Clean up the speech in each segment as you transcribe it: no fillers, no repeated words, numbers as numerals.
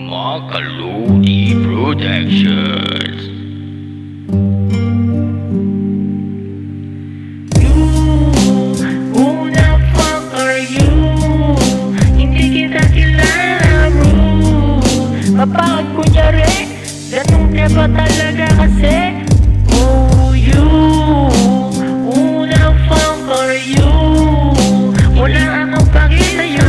Makaludi Productions. Who the fuck are you? Hindi kita kilala, bro. Mapakot kunyari, ganun ka ba talaga kasi? Oh, you. Who the fuck are you? Wala akong pakita you.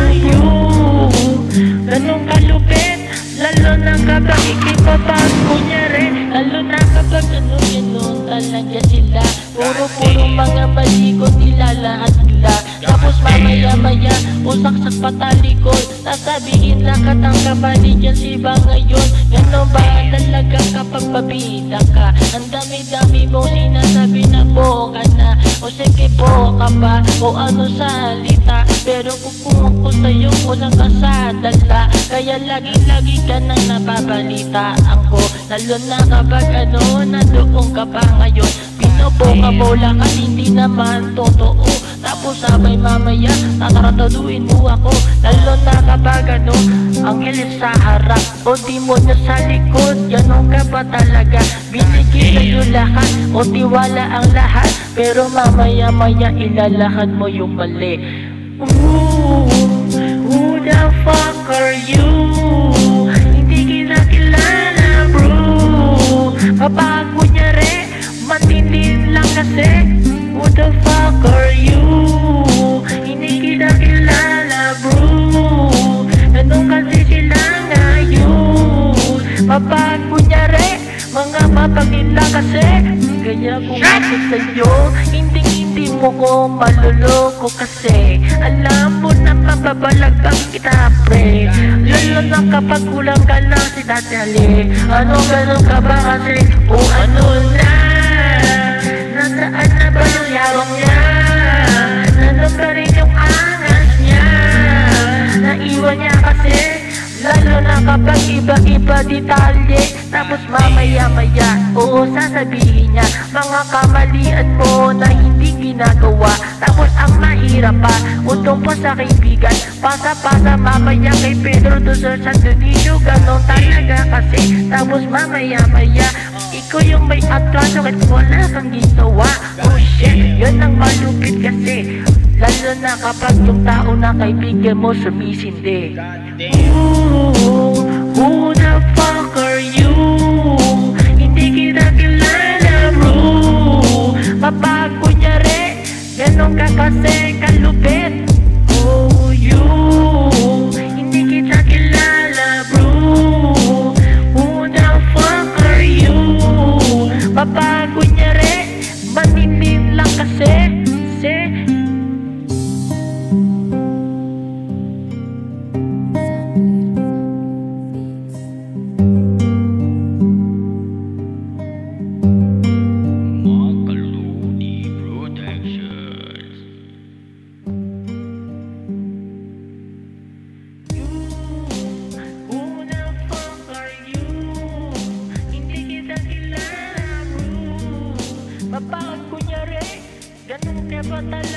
Ganun kalupit, lalo na kapag ikipapag kunyari, lalo na kapag ganun talaga sila. Puro mga malikot nila lahat nila. Tapos mamaya usaksak patalikod. Sasabihin lakat ang kabali dyan siba ngayon. Ganon ba talaga kapag pabida ka? Ang dami-dami mong sinasabi na boka na. O sige boka pa o ano salita. Pero kung ako sa'yo kulang ka sa dala. Kaya lagi-lagi ka nang napabalitaan ko. Lalo na kapag nandoon ka pa ngayon. Pinoboka mo lang at hindi naman totoo. Tapos sabay mamaya tatarataduin mo ako. Lalo na kapag anghel sa harap o demonyo sa likod. Ganon ka ba talaga? Binigay sa'yo lahat o tiwala ang lahat. Pero mamaya ilalakad mo yung mali. Ooh, who the fuck are you? Hindi kita kilala, bro. Kapag kunyari matindin lang kasi. Who the fuck are you? Hindi kita kilala, bro. Ganun kasi sila ngayon. Kapag kunyari mga mapagila kasi. Kaya kung ako sa'yo, hindi mo ko maluloko kasi alam mo na mapapalagbang kita, pre. Lalo na kapag kulang ka lang sinadali. Ano ganun ka ba kasi? O ano na? Nasaan na ba yung yabang niya? Nanon pa rin yung angas niya? Naiwan niya kasi. Lalo na kapag iba-iba detalye. Tapos mamaya oo sasabihin niya mga kamalian mo na hindi ginagawa. Tapos ang mahirap pa utong po sa kaibigan. Pasa-pasa mamaya kay Pedro Dosor sa Donisyo. Ganon talaga kasi. Tapos mamaya ikaw yung may atraso at wala kang ginawa. Oh shit, yun ang malupit kasi. Lalo na kapag yung tao na kaibigan mo sumisindi. Ooh, who the fuck are you? Hindi kita kilala, bro. Kapag kunyari, ganon ka kasi kalupit. Oh, you. Hindi kita kilala, bro. Who the fuck are you? Kapag kunyari, matinin lang kasi. Kapag kunyari, ganun ka ba talaga?